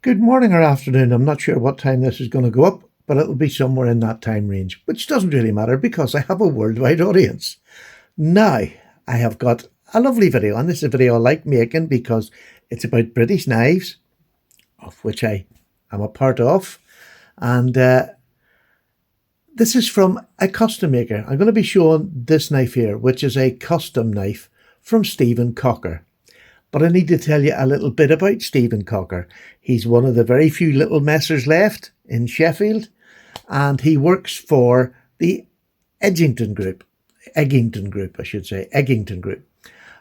Good morning or afternoon. I'm not sure what time this is going to go up, but it'll be somewhere in that time range, which doesn't really matter because I have a worldwide audience. Now, I have got a lovely video, and this is a video I like making because it's about British knives, of which I am a part of. And this is from a custom maker. I'm going to be showing this knife here, which is a custom knife from Stephen Cocker. But I need to tell you a little bit about Stephen Cocker. He's one of the very few little messers left in Sheffield, and he works for the Egginton Group, Egginton Group.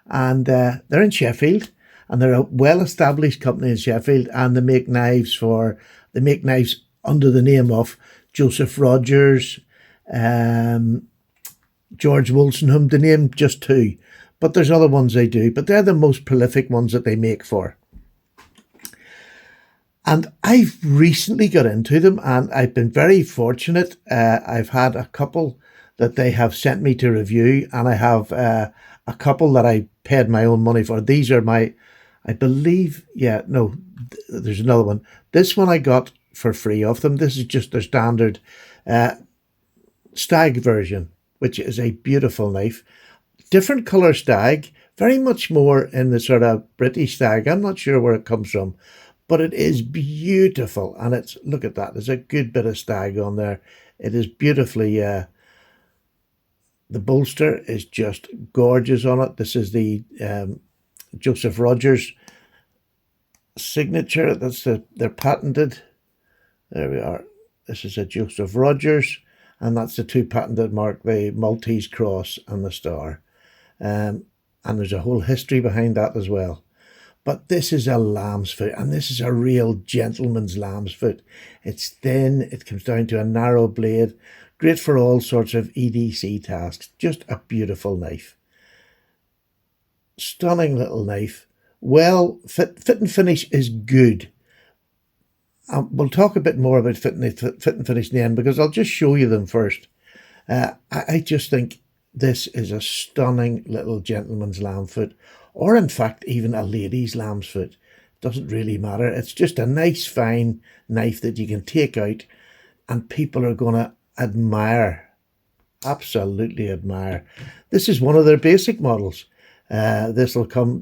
And they're in Sheffield, and they're a well-established company in Sheffield, and they make knives under the name of Joseph Rogers, George Wolstenholme, to name just two. But there's other ones they do, but they're the most prolific ones that they make for. And I've recently got into them, and I've been very fortunate. I've had a couple that they have sent me to review, and I have a couple that I paid my own money for. These are my, I believe, there's another one. This one I got for free off them. This is just their standard stag version, which is a beautiful knife. Different colour stag, very much more in the sort of British stag. I'm not sure where it comes from, but it is beautiful. And it's, look at that, there's a good bit of stag on there. It is beautifully, the bolster is just gorgeous on it. This is the Joseph Rogers signature. They're patented. There we are. This is a Joseph Rogers, and that's the two patented mark, the Maltese cross and the star. And there's a whole history behind that as well. But this is a lamb's foot, and this is a real gentleman's lamb's foot. It's thin, it comes down to a narrow blade, great for all sorts of EDC tasks. Just a beautiful knife. Stunning little knife. Well, fit and finish is good. We'll talk a bit more about fit and finish in the end, because I'll just show you them first. I just think this is a stunning little gentleman's lamb foot, or in fact even a lady's lamb's foot. Doesn't really matter. It's just a nice fine knife that you can take out and people are going to admire, absolutely admire. This is one of their basic models. This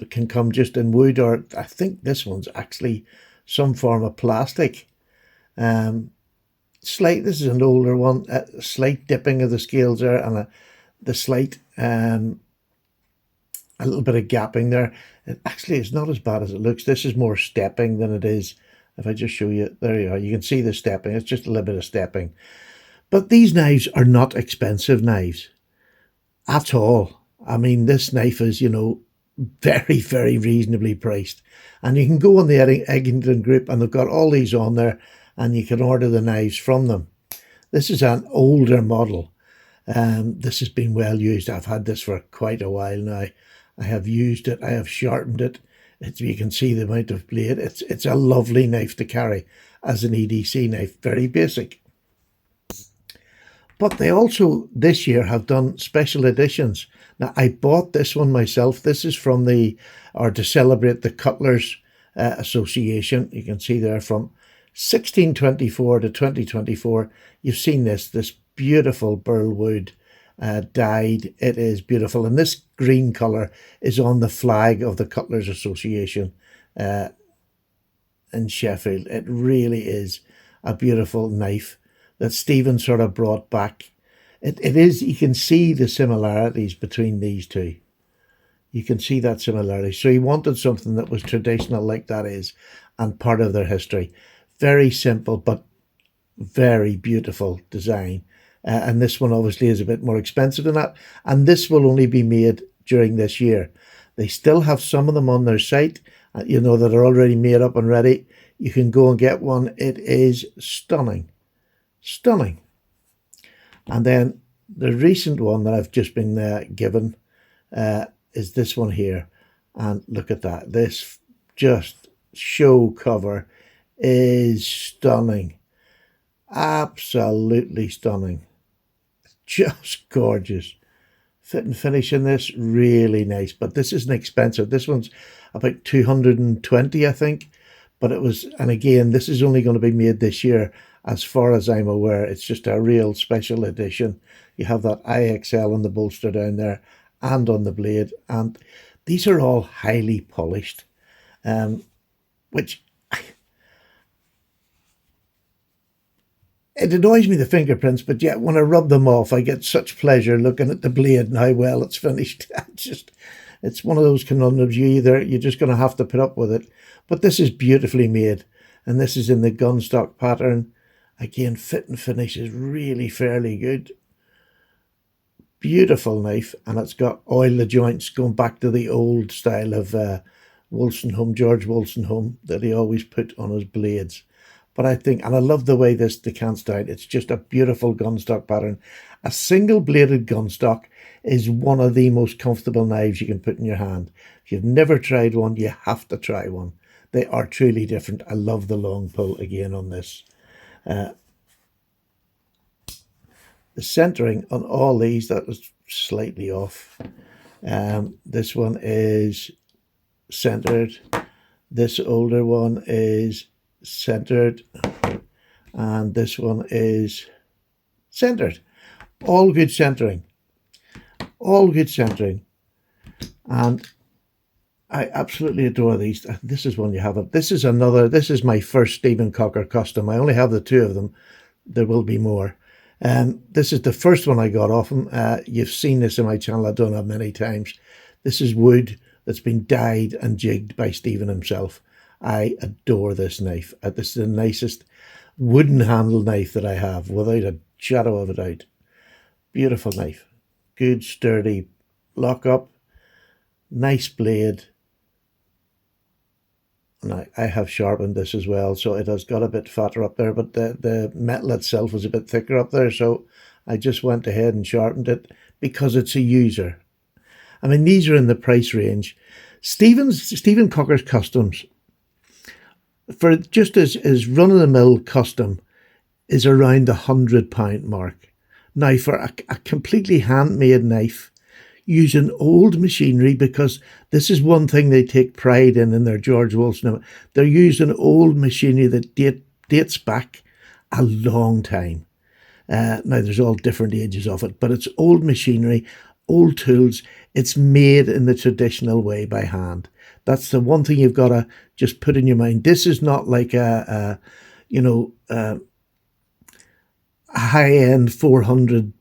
can come just in wood, or I think this one's actually some form of plastic. This is an older one, slight dipping of the scales there, and the slight a little bit of gapping there. It actually is not as bad as it looks. This is more stepping than it is. If I just show you, there you are, you can see the stepping. It's just a little bit of stepping. But these knives are not expensive knives at all. I mean, this knife is, very, very reasonably priced. And you can go on the Egginton Group, and they've got all these on there, and you can order the knives from them. This is an older model. This has been well used. I've had this for quite a while now. I have used it. I have sharpened it. You can see the amount of blade. It's a lovely knife to carry as an EDC knife. Very basic. But they also this year have done special editions. Now, I bought this one myself. This is from to celebrate the Cutlers Association. You can see there from 1624 to 2024. You've seen this beautiful burl wood dyed. It is beautiful, and this green color is on the flag of the Cutlers Association in Sheffield. It really is a beautiful knife that Stephen sort of brought back. It is, you can see the similarities between these two. You can see that similarity. So he wanted something that was traditional like that is, and part of their history. Very simple, but very beautiful design. And this one obviously is a bit more expensive than that. And this will only be made during this year. They still have some of them on their site, that are already made up and ready. You can go and get one. It is stunning. Stunning. And then the recent one that I've just been given is this one here. And look at that. This just show cover is stunning. Absolutely stunning. Just gorgeous. Fit and finish in this, really nice. But this isn't expensive. This one's about 220, I think. But it was, and again, this is only going to be made this year, as far as I'm aware. It's just a real special edition. You have that IXL on the bolster down there and on the blade, and these are all highly polished, which it annoys me, the fingerprints, but yet when I rub them off, I get such pleasure looking at the blade and how well it's finished. It's one of those conundrums. You're just going to have to put up with it. But this is beautifully made, and this is in the gunstock pattern. Again, fit and finish is really fairly good. Beautiful knife, and it's got oil the joints, going back to the old style of Wolstenholme, George Wolstenholme, that he always put on his blades. But I think, and I love the way this decants down. It's just a beautiful gunstock pattern. A single-bladed gunstock is one of the most comfortable knives you can put in your hand. If you've never tried one, you have to try one. They are truly different. I love the long pull again on this. The centering on all these, that was slightly off. This one is centered. This older one is centered, and this one is centered. All good centering. All good centering. And I absolutely adore these. This is one you have. This is another. This is my first Stephen Cocker custom. I only have the two of them. There will be more. This is the first one I got off him. You've seen this in my channel. I've done it many times. This is wood that's been dyed and jigged by Stephen himself. I adore this knife. This is the nicest wooden handle knife that I have, without a shadow of a doubt. Beautiful knife. Good, sturdy lockup. Nice blade. And I have sharpened this as well, so it has got a bit fatter up there, but the metal itself was a bit thicker up there, so I just went ahead and sharpened it because it's a user. I mean, these are in the price range. Stephen Cocker's Customs, for just as run-of-the-mill custom, is around the £100 mark. Now, for a completely handmade knife, using old machinery, because this is one thing they take pride in their George Wolstenholme. They're using old machinery that dates back a long time. Now, there's all different ages of it, but it's old machinery, old tools. It's made in the traditional way by hand. That's the one thing you've got to just put in your mind. This is not like a high-end £400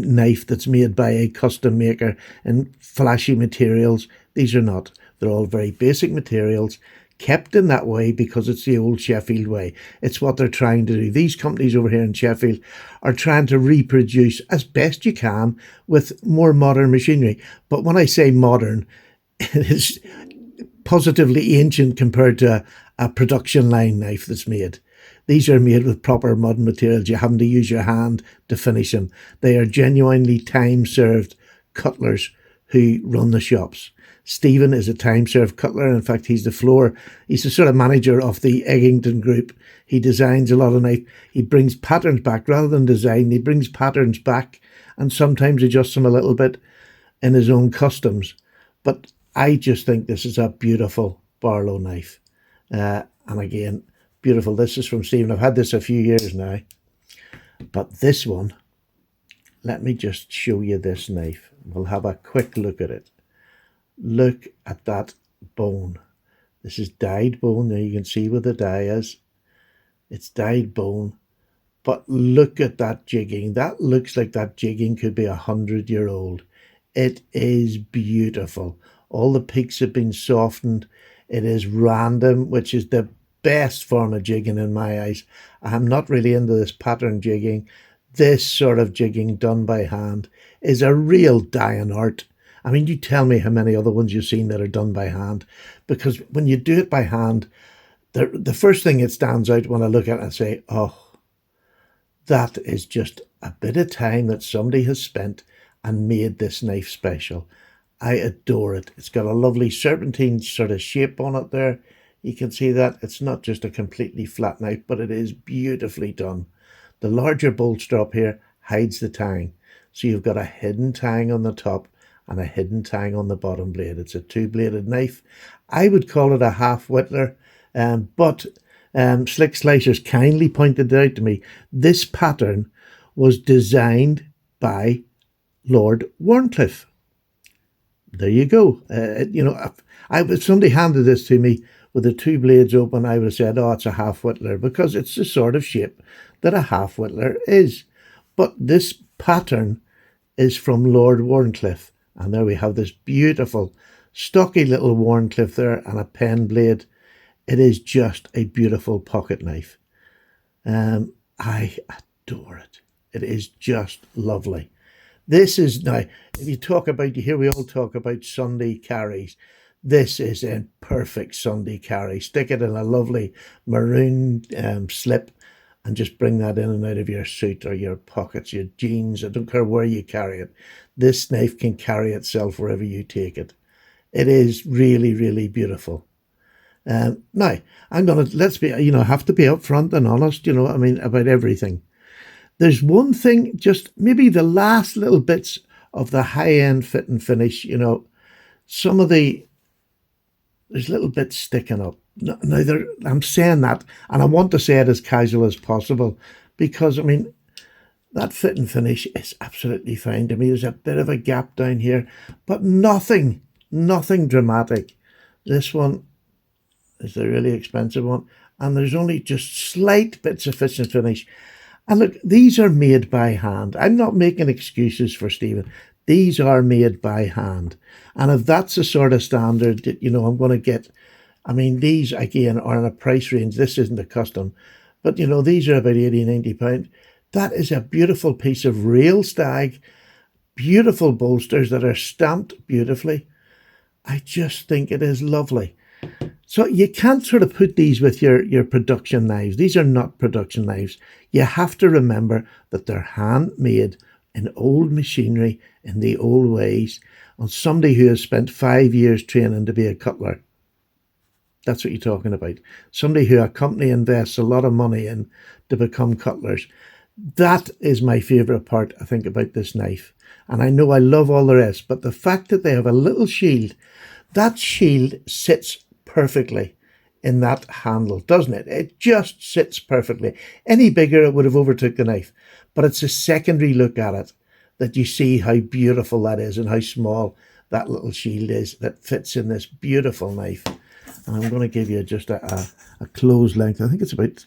knife that's made by a custom maker in flashy materials. These are not. They're all very basic materials, kept in that way because it's the old Sheffield way. It's what they're trying to do. These companies over here in Sheffield are trying to reproduce as best you can with more modern machinery. But when I say modern, it is positively ancient compared to a production line knife that's made. These are made with proper modern materials. You're having to use your hand to finish them. They are genuinely time-served cutlers who run the shops. Stephen is a time-served cutler. In fact, he's the sort of manager of the Egginton group. He designs a lot of knife. He brings patterns back rather than design. He brings patterns back and sometimes adjusts them a little bit in his own customs. But I just think this is a beautiful Barlow knife. And again, beautiful. This is from Stephen. I've had this a few years now. But this one, let me just show you this knife. We'll have a quick look at it. Look at that bone. This is dyed bone. There you can see where the dye is. It's dyed bone. But look at that jigging. That looks like that jigging could be 100-year-old. It is beautiful. All the peaks have been softened. It is random, which is the best form of jigging in my eyes. I'm not really into this pattern jigging. This sort of jigging done by hand is a real dying art. I mean, you tell me how many other ones you've seen that are done by hand, because when you do it by hand, the first thing that stands out when I look at it and say, oh, that is just a bit of time that somebody has spent and made this knife special. I adore it. It's got a lovely serpentine sort of shape on it there. You can see that it's not just a completely flat knife, but it is beautifully done. The larger bolt strap here hides the tang. So you've got a hidden tang on the top and a hidden tang on the bottom blade. It's a two-bladed knife. I would call it a half Whittler. But Slick Slicers kindly pointed out to me this pattern was designed by Lord Wharncliffe. There you go. If somebody handed this to me with the two blades open, I would have said, oh, it's a half whittler, because it's the sort of shape that a half whittler is. But this pattern is from Lord Wharncliffe. And there we have this beautiful, stocky little Wharncliffe there and a pen blade. It is just a beautiful pocket knife. I adore it. It is just lovely. This is, now, if you hear we all talk about Sunday carries. This is a perfect Sunday carry. Stick it in a lovely maroon slip and just bring that in and out of your suit or your pockets, your jeans. I don't care where you carry it. This knife can carry itself wherever you take it. It is really, really beautiful. Now, let's be, have to be upfront and honest, about everything. There's one thing, just maybe the last little bits of the high-end fit and finish, some of there's little bits sticking up. Now, I'm saying that, and I want to say it as casual as possible, because, that fit and finish is absolutely fine to me. There's a bit of a gap down here, but nothing dramatic. This one is the really expensive one, and there's only just slight bits of fit and finish. And look, these are made by hand. I'm not making excuses for Stephen. These are made by hand. And if that's the sort of standard that, I'm going to get, these, again, are in a price range. This isn't a custom. But, these are about £80, £90. That is a beautiful piece of real stag, beautiful bolsters that are stamped beautifully. I just think it is lovely. So you can't sort of put these with your production knives. These are not production knives. You have to remember that they're handmade in old machinery, in the old ways, on somebody who has spent 5 years training to be a cutler. That's what you're talking about. Somebody who a company invests a lot of money in to become cutlers. That is my favourite part, I think, about this knife. And I know I love all the rest, but the fact that they have a little shield, that shield sits perfectly in that handle, doesn't it? It just sits perfectly. Any bigger, it would have overtook the knife. But it's a secondary look at it that you see how beautiful that is and how small that little shield is that fits in this beautiful knife. And I'm going to give you just a close length. I think it's about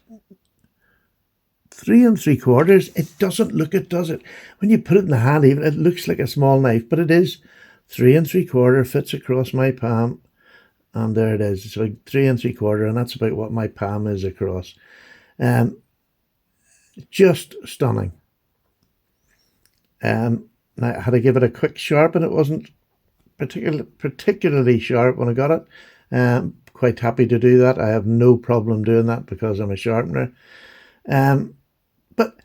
3 3/4. It doesn't look it, does it? When you put it in the hand, even it looks like a small knife, but it is 3 3/4, fits across my palm. And there it is. It's like 3 3/4, and that's about what my palm is across. Just stunning. Now I had to give it a quick sharpen. It wasn't particularly sharp when I got it. Quite happy to do that. I have no problem doing that because I'm a sharpener. But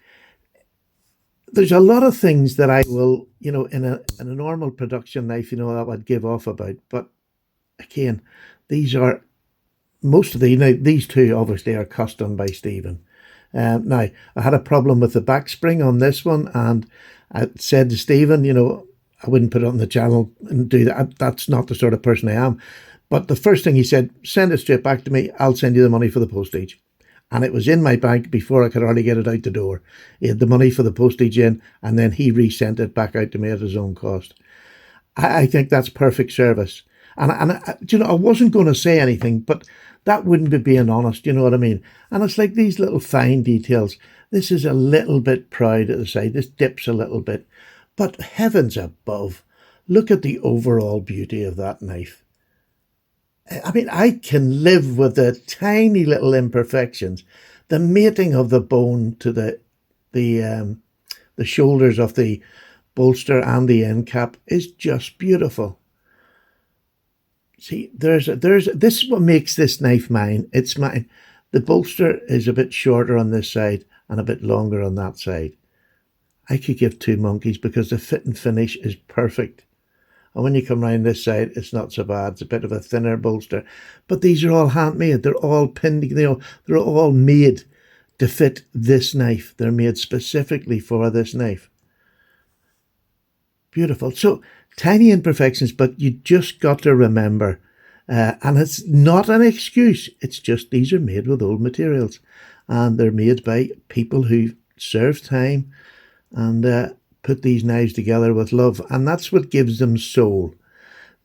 there's a lot of things that I will, in a normal production knife, that I would give off about. But again, these are most of these two obviously are custom by Stephen. Now, I had a problem with the back spring on this one, and I said to Stephen, I wouldn't put it on the channel and do that. That's not the sort of person I am. But the first thing he said, send it straight back to me. I'll send you the money for the postage. And it was in my bank before I could hardly get it out the door. He had the money for the postage in, and then he resent it back out to me at his own cost. I think that's perfect service. And I wasn't going to say anything, but that wouldn't be being honest, you know what I mean? And it's like these little fine details. This is a little bit proud at the side. This dips a little bit. But heavens above, look at the overall beauty of that knife. I can live with the tiny little imperfections. The mating of the bone to the shoulders of the bolster and the end cap is just beautiful. See, this is what makes this knife mine. It's mine. The bolster is a bit shorter on this side and a bit longer on that side. I could give two monkeys because the fit and finish is perfect. And when you come round this side, it's not so bad. It's a bit of a thinner bolster. But these are all handmade. They're all pinned. They're all made to fit this knife. They're made specifically for this knife. Beautiful. So, tiny imperfections, but you just got to remember And it's not an excuse. It's just these are made with old materials. And they're made by people who serve time and put these knives together with love. And that's what gives them soul.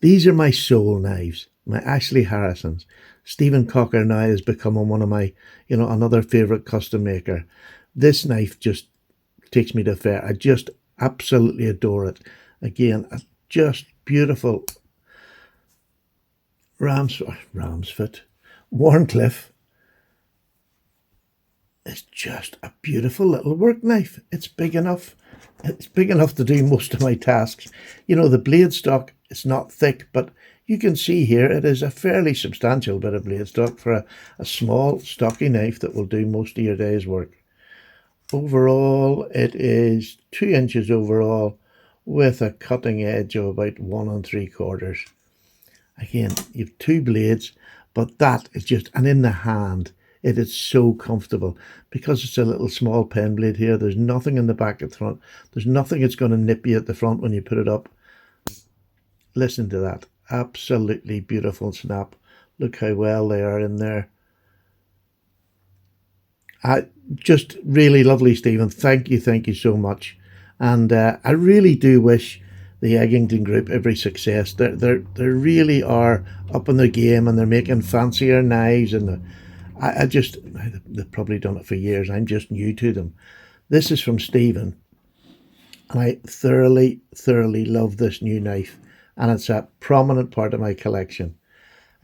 These are my soul knives, my Ashley Harrisons. Stephen Cocker now has become one of my, another favourite custom maker. This knife just takes me to fair. I just absolutely adore it. Again, a just beautiful Ramsfoot. Warncliffe is just a beautiful little work knife. It's big enough. It's big enough to do most of my tasks. The blade stock is not thick, but you can see here it is a fairly substantial bit of blade stock for a small, stocky knife that will do most of your day's work. Overall, it is 2 inches overall with a cutting edge of about 1 3/4. Again, you have 2 blades, but that is just, and in the hand, it is so comfortable because it's a little small pen blade here. There's nothing in the back at the front. There's nothing that's going to nip you at the front when you put it up. Listen to that. Absolutely beautiful snap. Look how well they are in there. Just really lovely, Stephen. Thank you so much. And I really do wish the Egginton Group every success. They really are up in their game, and they're making fancier knives. And they've probably done it for years. I'm just new to them. This is from Stephen, and I thoroughly love this new knife, and it's a prominent part of my collection.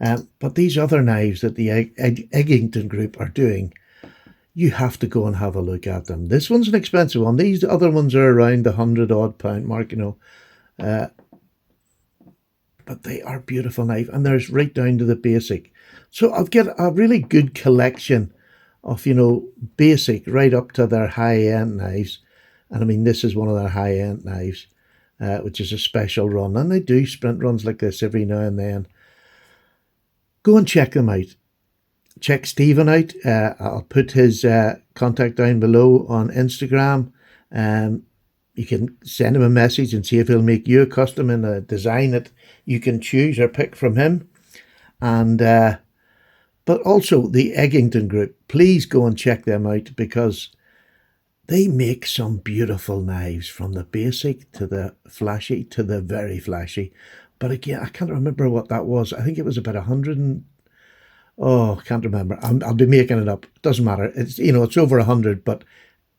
But these other knives that the Egginton Group are doing, you have to go and have a look at them. This one's an expensive one. These other ones are around the £100 mark, but they are beautiful knife, and there's right down to the basic. So I've got a really good collection of, basic right up to their high-end knives. And I mean, this is one of their high-end knives, which is a special run. And they do sprint runs like this every now and then. Go and check them out. Check Stephen out. I'll put his contact down below on Instagram. You can send him a message and see if he'll make you a custom in a design that you can choose or pick from him. And but also the Egginton Group, please go and check them out, because they make some beautiful knives, from the basic to the flashy to the very flashy. But again, I can't remember what that was. I think it was about 100 I can't remember. I'll be making it up. It doesn't matter. It's it's over 100, but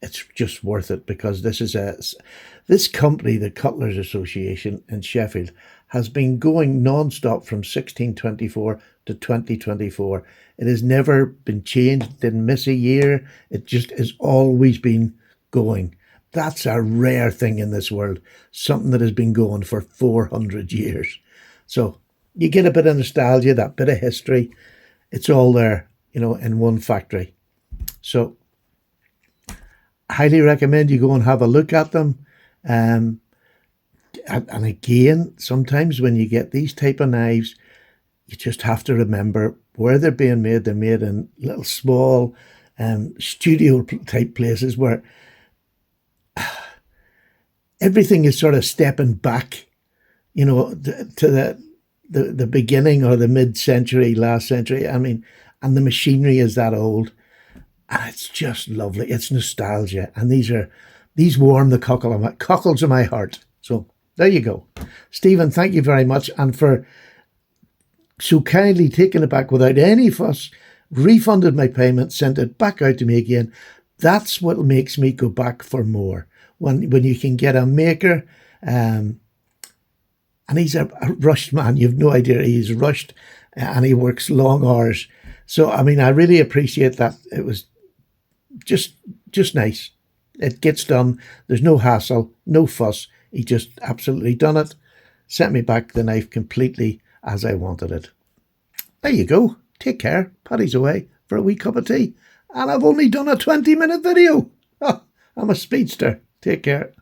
it's just worth it, because this company, the Cutlers Association in Sheffield, has been going non-stop from 1624 to 2024. It has never been changed, didn't miss a year. It just has always been going. That's a rare thing in this world, something that has been going for 400 years. So you get a bit of nostalgia, that bit of history. It's all there, in one factory. So I highly recommend you go and have a look at them. And again, sometimes when you get these type of knives, you just have to remember where they're being made. They're made in little small studio type places where everything is sort of stepping back, to the beginning or the mid-century, last century. I mean, and the machinery is that old. And it's just lovely. It's nostalgia. And these warm the cockles of my heart. So there you go. Stephen, thank you very much. And for so kindly taking it back without any fuss, refunded my payment, sent it back out to me again. That's what makes me go back for more. When you can get a maker, and he's a rushed man. You've no idea. He's rushed, and he works long hours. So, I mean, I really appreciate that. It was just nice. It gets done. There's no hassle, no fuss. He just absolutely done it. Sent me back the knife completely as I wanted it. There you go. Take care. Paddy's away for a wee cup of tea. And I've only done a 20-minute video. Oh, I'm a speedster. Take care.